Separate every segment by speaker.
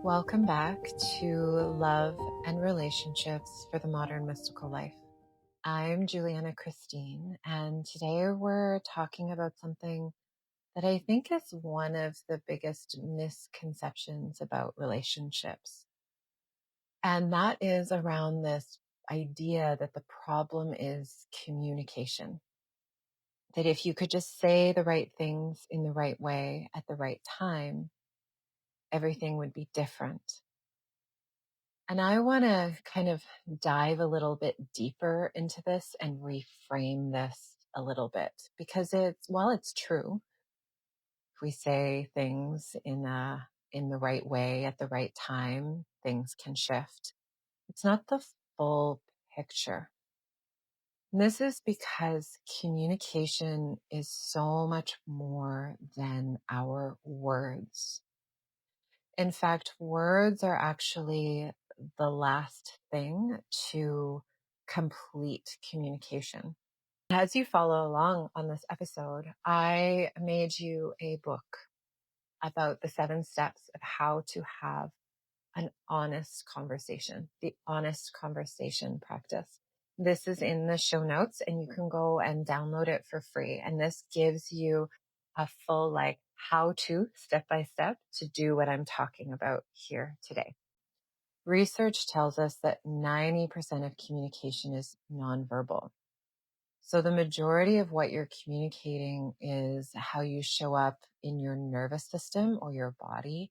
Speaker 1: Welcome back to Love and Relationships for the Modern Mystical Life. I'm Juliana Christine, and today we're talking about something that I think is one of the biggest misconceptions about relationships. And that is around this idea that the problem is communication. That if you could just say the right things in the right way at the right time, everything would be different. And I want to kind of dive a little bit deeper into this and reframe this a little bit because while it's true, if we say things in the right way at the right time, things can shift. It's not the full picture. And this is because communication is so much more than our words. In fact, words are actually the last thing to complete communication. As you follow along on this episode, I made you a book about the 7 steps of how to have an honest conversation, the honest conversation practice. This is in the show notes and you can go and download it for free. And this gives you a full how to step by step to do what I'm talking about here today. Research tells us that 90% of communication is nonverbal. So the majority of what you're communicating is how you show up in your nervous system or your body,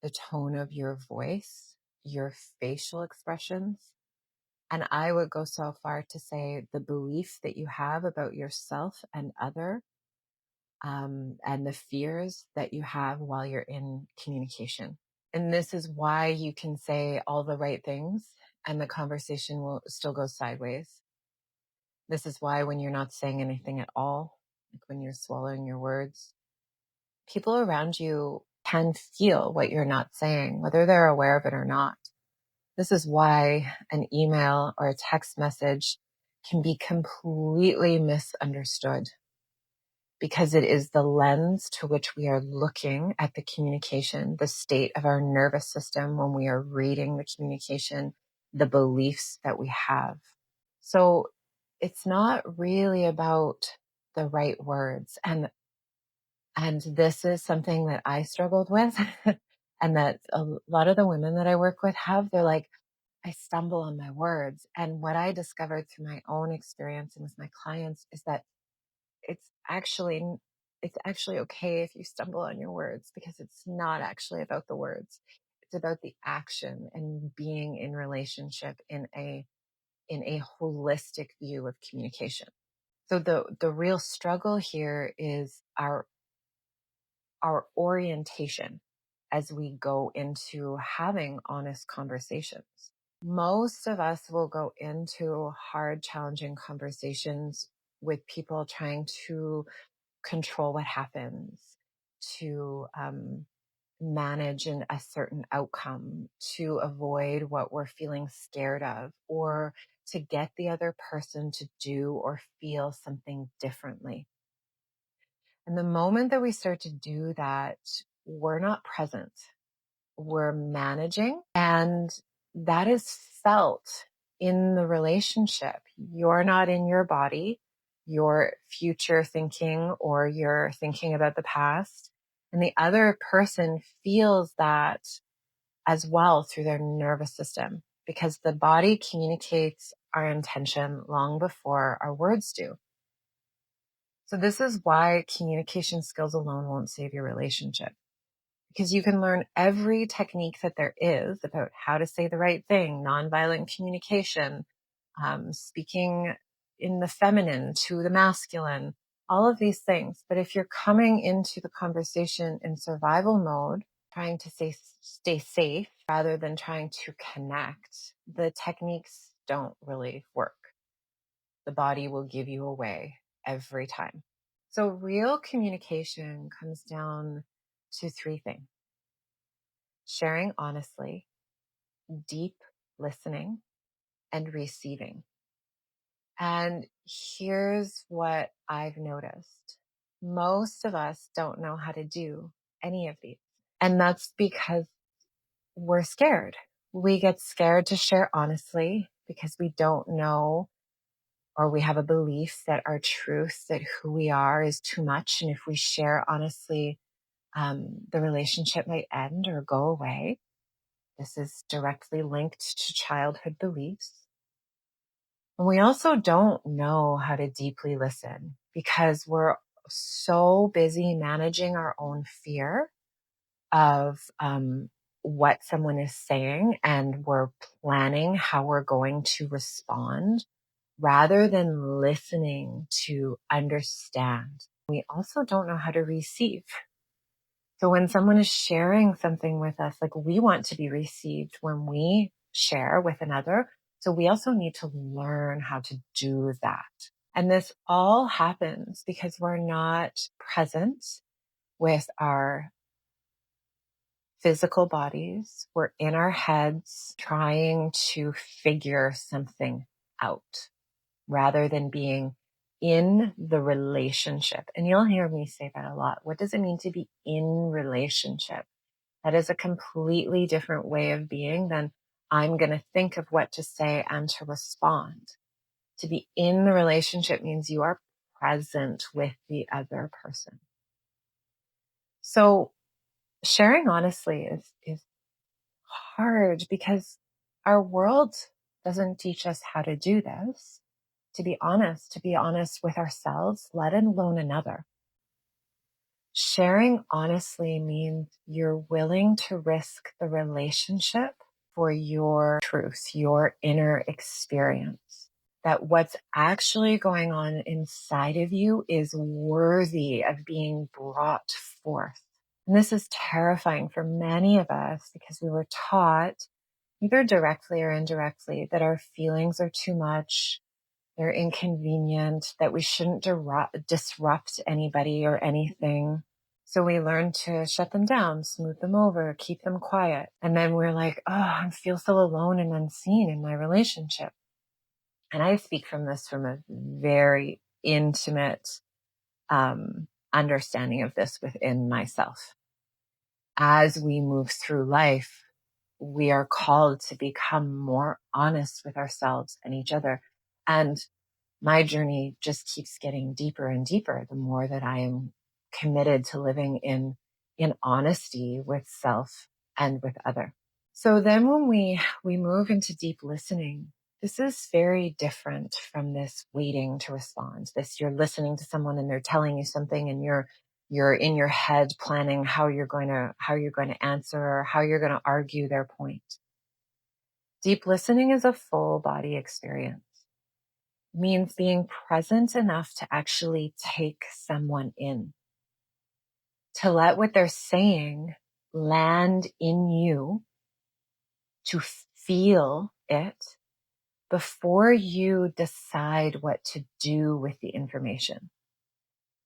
Speaker 1: the tone of your voice, your facial expressions. And I would go so far to say the belief that you have about yourself and other, and the fears that you have while you're in communication. And this is why you can say all the right things and the conversation will still go sideways. This is why when you're not saying anything at all, like when you're swallowing your words, people around you can feel what you're not saying, whether they're aware of it or not. This is why an email or a text message can be completely misunderstood, because it is the lens to which we are looking at the communication, the state of our nervous system when we are reading the communication, the beliefs that we have. So it's not really about the right words. And this is something that I struggled with and that a lot of the women that I work with have. They're like, I stumble on my words. And what I discovered through my own experience and with my clients is that it's actually okay if you stumble on your words, because it's not actually about the words. It's about the action and being in relationship in a holistic view of communication. So the real struggle here is our orientation as we go into having honest conversations. Most of us will go into hard, challenging conversations with people trying to control what happens, to manage a certain outcome, to avoid what we're feeling scared of, or to get the other person to do or feel something differently. And the moment that we start to do that, we're not present. We're managing, and that is felt in the relationship. You're not in your body, you're future thinking, or you're thinking about the past. And the other person feels that as well through their nervous system, because the body communicates our intention long before our words do. So this is why communication skills alone won't save your relationship. Because you can learn every technique that there is about how to say the right thing, nonviolent communication, speaking in the feminine to the masculine, all of these things. But if you're coming into the conversation in survival mode, trying to stay safe rather than trying to connect, the techniques don't really work. The body will give you away every time. So real communication comes down to 3 things: sharing honestly, deep listening, and receiving. And here's what I've noticed. Most of us don't know how to do any of these. And that's because we're scared. We get scared to share honestly because we don't know, or we have a belief that our truth, that who we are is too much. And if we share honestly, the relationship might end or go away. This is directly linked to childhood beliefs. And we also don't know how to deeply listen because we're so busy managing our own fear of what someone is saying, and we're planning how we're going to respond rather than listening to understand. We also don't know how to receive. So when someone is sharing something with us, like, we want to be received when we share with another. So we also need to learn how to do that. And this all happens because we're not present with our physical bodies. We're in our heads trying to figure something out rather than being in the relationship. And you'll hear me say that a lot. What does it mean to be in relationship? That is a completely different way of being than I'm going to think of what to say and to respond. To be in the relationship means you are present with the other person. So sharing honestly is hard because our world doesn't teach us how to do this. To be honest with ourselves, let alone another. Sharing honestly means you're willing to risk the relationship for your truth, your inner experience. That what's actually going on inside of you is worthy of being brought forth. And this is terrifying for many of us because we were taught, either directly or indirectly, that our feelings are too much, they're inconvenient, that we shouldn't disrupt anybody or anything. So we learn to shut them down, smooth them over, keep them quiet. And then we're like, oh, I feel so alone and unseen in my relationship. And I speak from a very intimate understanding of this within myself. As we move through life, we are called to become more honest with ourselves and each other. And my journey just keeps getting deeper and deeper the more that I am committed to living in honesty with self and with other. So then when we move into deep listening, this is very different from this waiting to respond. This, you're listening to someone and they're telling you something and you're in your head planning how you're going to answer or how you're going to argue their point. Deep listening is a full body experience. It means being present enough to actually take someone in, to let what they're saying land in you, to feel it before you decide what to do with the information.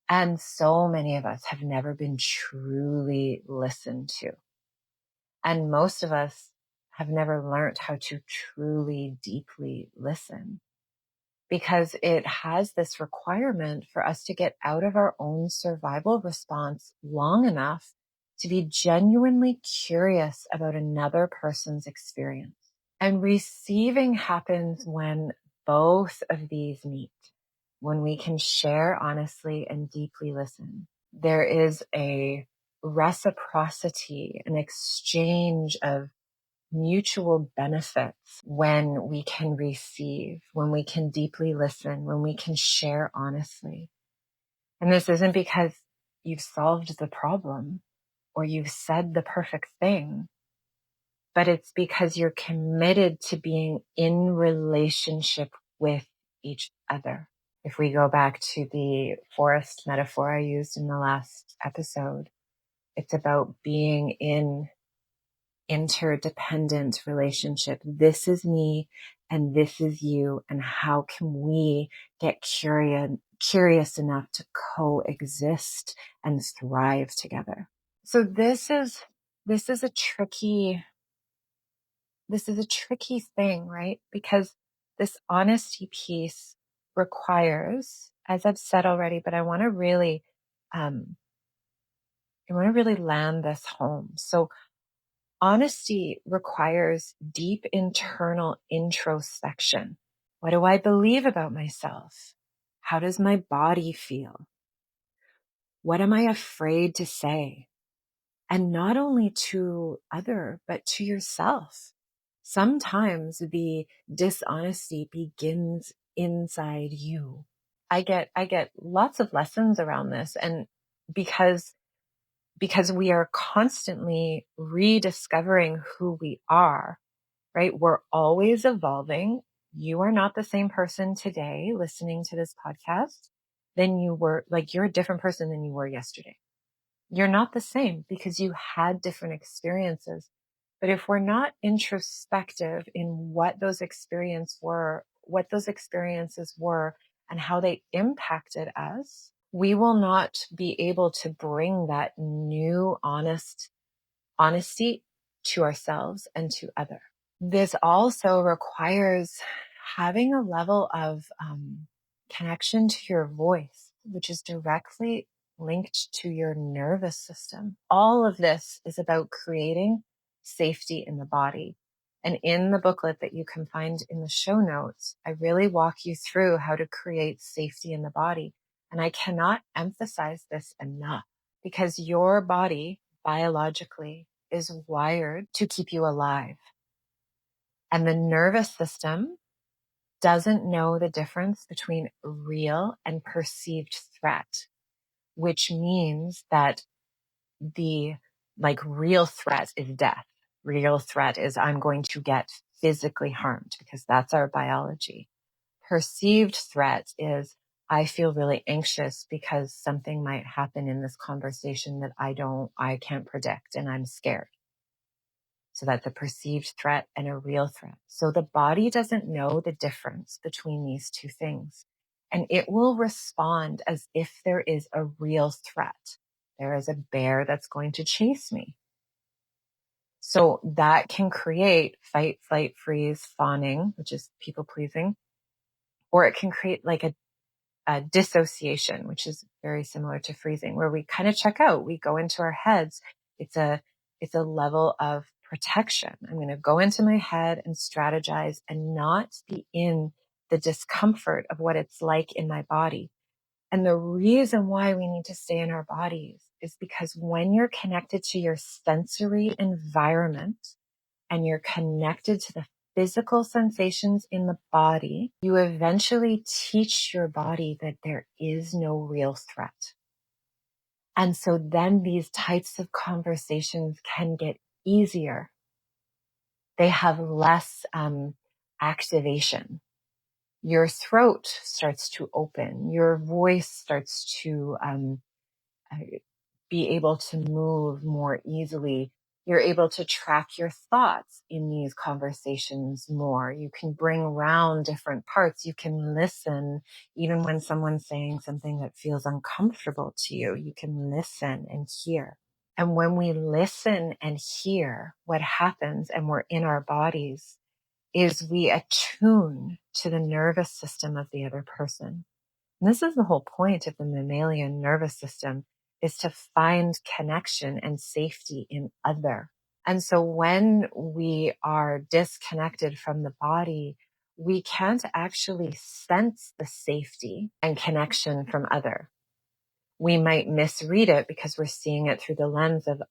Speaker 1: And so many of us have never been truly listened to. And most of us have never learned how to truly, deeply listen, because it has this requirement for us to get out of our own survival response long enough to be genuinely curious about another person's experience. And receiving happens when both of these meet, when we can share honestly and deeply listen. There is a reciprocity, an exchange of mutual benefits when we can receive, when we can deeply listen, when we can share honestly. And this isn't because you've solved the problem or you've said the perfect thing, but it's because you're committed to being in relationship with each other. If we go back to the forest metaphor I used in the last episode, it's about being in interdependent relationship. This is me and this is you. And how can we get curious enough to coexist and thrive together? So this is a tricky thing, right? Because this honesty piece requires, as I've said already, but I want to really land this home. So Honesty requires deep internal introspection. What do I believe about myself? How does my body feel? What am I afraid to say? And not only to other, but to yourself. Sometimes the dishonesty begins inside you. I get lots of lessons around this, and because we are constantly rediscovering who we are, right? We're always evolving. You are not the same person today listening to this podcast than you were, like you're a different person than you were yesterday. You're not the same because you had different experiences. But if we're not introspective in what those experiences were, and how they impacted us, we will not be able to bring that new honesty to ourselves and to others. This also requires having a level of connection to your voice, which is directly linked to your nervous system. All of this is about creating safety in the body. And in the booklet that you can find in the show notes, I really walk you through how to create safety in the body. And I cannot emphasize this enough, because your body biologically is wired to keep you alive. And the nervous system doesn't know the difference between real and perceived threat, which means that the real threat is death. Real threat is I'm going to get physically harmed, because that's our biology. Perceived threat is I feel really anxious because something might happen in this conversation that I can't predict, and I'm scared. So that's a perceived threat and a real threat. So the body doesn't know the difference between these two things. And it will respond as if there is a real threat. There is a bear that's going to chase me. So that can create fight, flight, freeze, fawning, which is people pleasing, or it can create like a dissociation, which is very similar to freezing, where we kind of check out, we go into our heads. It's a level of protection. I'm going to go into my head and strategize and not be in the discomfort of what it's like in my body. And the reason why we need to stay in our bodies is because when you're connected to your sensory environment and you're connected to the physical sensations in the body, you eventually teach your body that there is no real threat. And so then these types of conversations can get easier. They have less activation. Your throat starts to open. Your voice starts to be able to move more easily. You're able to track your thoughts in these conversations more. You can bring around different parts. You can listen even when someone's saying something that feels uncomfortable to you. You can listen and hear. And when we listen and hear, what happens, and we're in our bodies, is we attune to the nervous system of the other person. And this is the whole point of the mammalian nervous system, is to find connection and safety in other. And so when we are disconnected from the body, we can't actually sense the safety and connection from other. We might misread it because we're seeing it through the lens of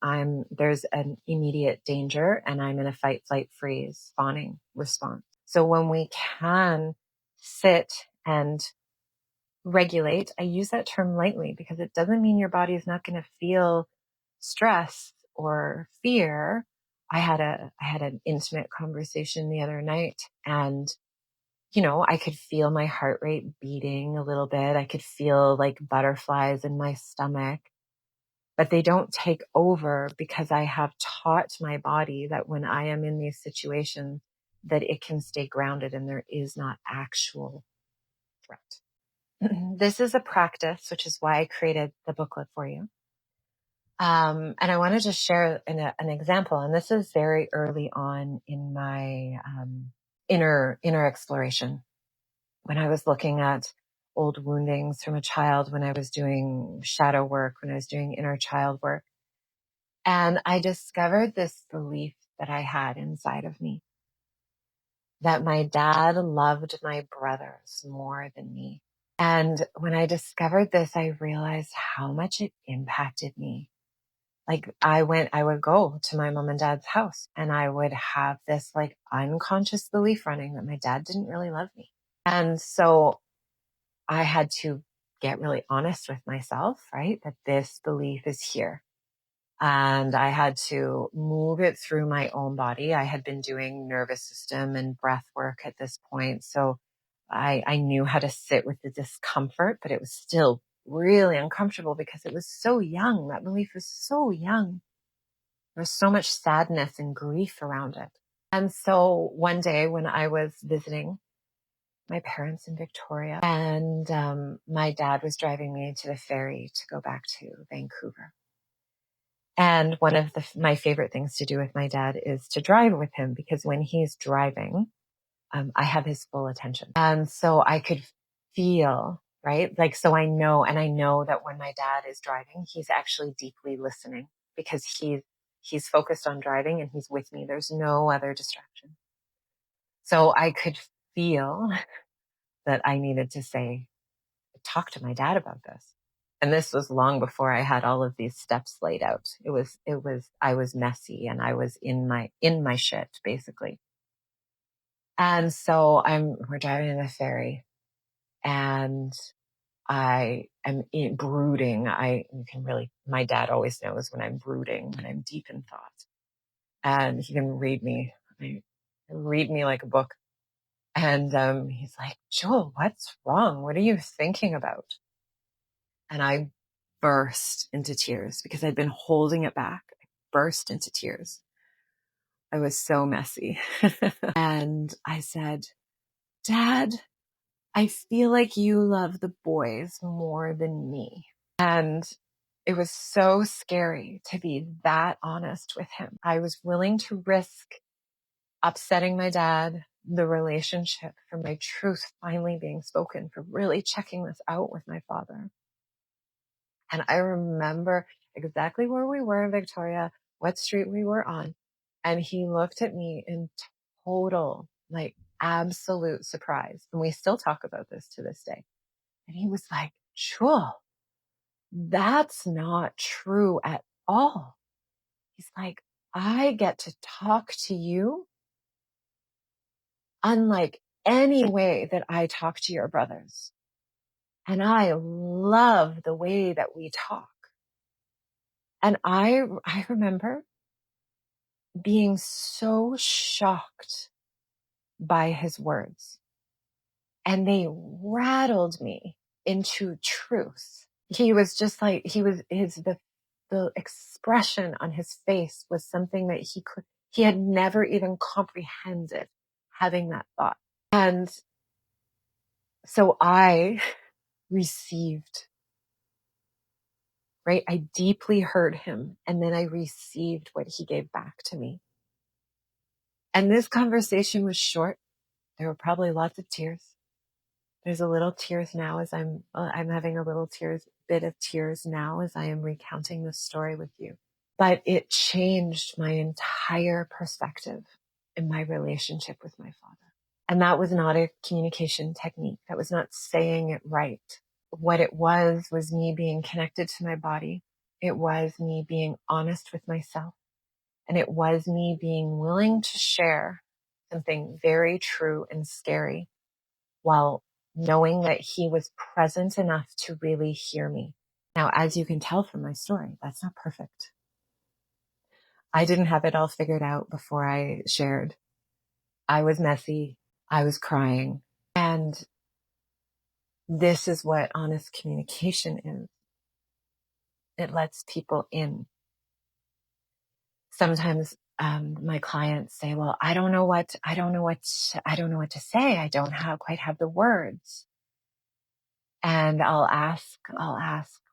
Speaker 1: there's an immediate danger and I'm in a fight, flight, freeze, fawning response. So when we can sit and regulate, I use that term lightly because it doesn't mean your body is not going to feel stress or fear. I had an intimate conversation the other night, and I could feel my heart rate beating a little bit. I could feel like butterflies in my stomach, but they don't take over because I have taught my body that when I am in these situations, that it can stay grounded and there is not actual threat. This is a practice, which is why I created the booklet for you. And I want to just share an example. And this is very early on in my inner exploration. When I was looking at old woundings from a child, when I was doing shadow work, when I was doing inner child work, And I discovered this belief that I had inside of me that my dad loved my brothers more than me. And when I discovered this, I realized how much it impacted me. Like I would go to my mom and dad's house and I would have this like unconscious belief running that my dad didn't really love me. And so I had to get really honest with myself, right? That this belief is here. And I had to move it through my own body. I had been doing nervous system and breath work at this point. So I knew how to sit with the discomfort, but it was still really uncomfortable because it was so young. That belief was so young. There was so much sadness and grief around it. And so one day when I was visiting my parents in Victoria and my dad was driving me to the ferry to go back to Vancouver. And one of my favorite things to do with my dad is to drive with him because when he's driving, I have his full attention. And so I could feel, right? Like, so I know, and I know that when my dad is driving, he's actually deeply listening because he's focused on driving and he's with me. There's no other distraction. So I could feel that I needed to talk to my dad about this. And this was long before I had all of these steps laid out. I was messy and I was in my shit, basically. And so we're driving in the ferry and I am brooding. My dad always knows when I'm brooding, when I'm deep in thought, and he can read me like a book. And, he's like, Joel, what's wrong? What are you thinking about? And I burst into tears because I'd been holding it back. I burst into tears. I was so messy. And I said, Dad, I feel like you love the boys more than me. And it was so scary to be that honest with him. I was willing to risk upsetting my dad, the relationship, for my truth finally being spoken, for really checking this out with my father. And I remember exactly where we were in Victoria, what street we were on. And he looked at me in total, like absolute surprise. And we still talk about this to this day. And he was like, Jewel, that's not true at all. He's like, I get to talk to you unlike any way that I talk to your brothers. And I love the way that we talk. And I remember being so shocked by his words, and they rattled me into truth. He was just like, the expression on his face was something that he had never even comprehended having that thought. And so I received, right? I deeply heard him, and then I received what he gave back to me. And this conversation was short. There were probably lots of tears. There's a little tears now as I'm having a little bit of tears now as I am recounting this story with you. But it changed my entire perspective in my relationship with my father. And that was not a communication technique. That was not saying it right. What it was me being connected to my body. It was me being honest with myself. And it was me being willing to share something very true and scary while knowing that he was present enough to really hear me. Now, as you can tell from my story, that's not perfect. I didn't have it all figured out before I shared. I was messy. I was crying. And this is what honest communication is. It lets people in. Sometimes my clients say, well, I don't know what to say. I don't quite have the words. And I'll ask,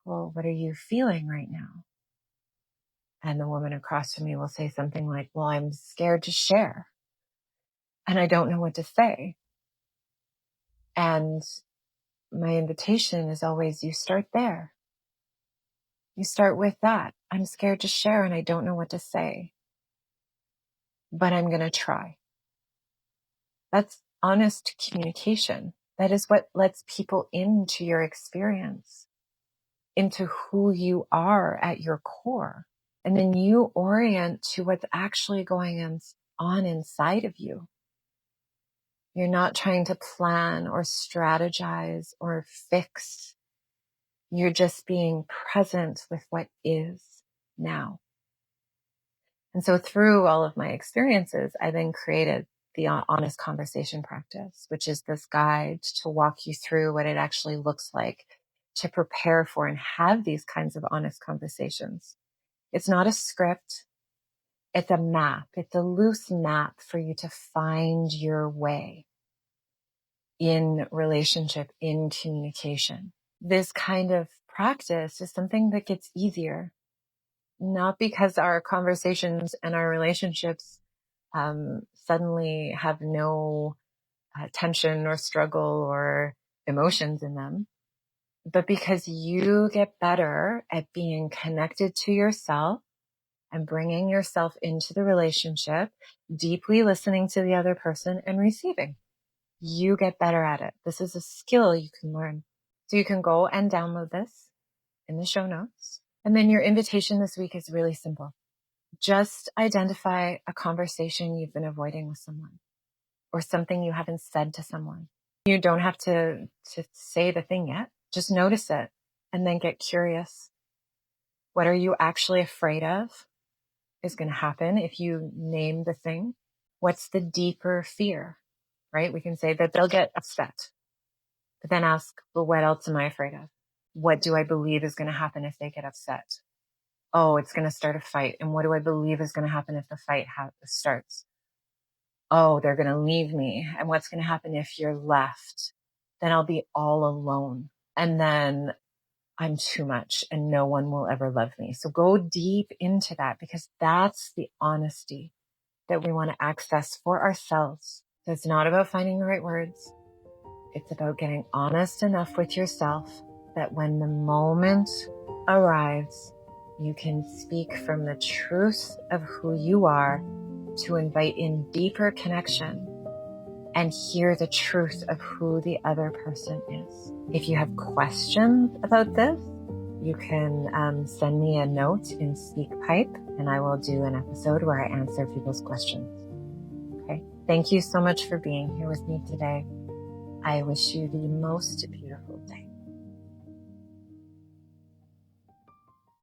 Speaker 1: well, what are you feeling right now? And the woman across from me will say something like, well, I'm scared to share. And I don't know what to say. And my invitation is always, you start there. You start with that. I'm scared to share and I don't know what to say, but I'm going to try. That's honest communication. That is what lets people into your experience, into who you are at your core. And then you orient to what's actually going on inside of you. You're not trying to plan or strategize or fix. You're just being present with what is now. And so through all of my experiences, I then created the honest conversation practice, which is this guide to walk you through what it actually looks like to prepare for and have these kinds of honest conversations. It's not a script. It's a map. It's a loose map for you to find your way in relationship, in communication. This kind of practice is something that gets easier, not because our conversations and our relationships suddenly have no tension or struggle or emotions in them, but because you get better at being connected to yourself and bringing yourself into the relationship, deeply listening to the other person and receiving. You get better at it. This is a skill you can learn. So you can go and download this in the show notes. And then your invitation this week is really simple. Just identify a conversation you've been avoiding with someone or something you haven't said to someone. You don't have to say the thing yet. Just notice it and then get curious. What are you actually afraid of is going to happen if you name the thing? What's the deeper fear, right? We can say that they'll get upset, but then ask, well, what else am I afraid of? What do I believe is going to happen if they get upset? Oh, it's going to start a fight. And what do I believe is going to happen if the fight starts? Oh, they're going to leave me. And what's going to happen if you're left? Then I'll be all alone. And then I'm too much and no one will ever love me. So go deep into that because that's the honesty that we want to access for ourselves. So it's not about finding the right words. It's about getting honest enough with yourself that when the moment arrives, you can speak from the truth of who you are to invite in deeper connection and hear the truth of who the other person is. If you have questions about this, you can send me a note in SpeakPipe and I will do an episode where I answer people's questions. Okay. Thank you so much for being here with me today. I wish you the most beautiful day.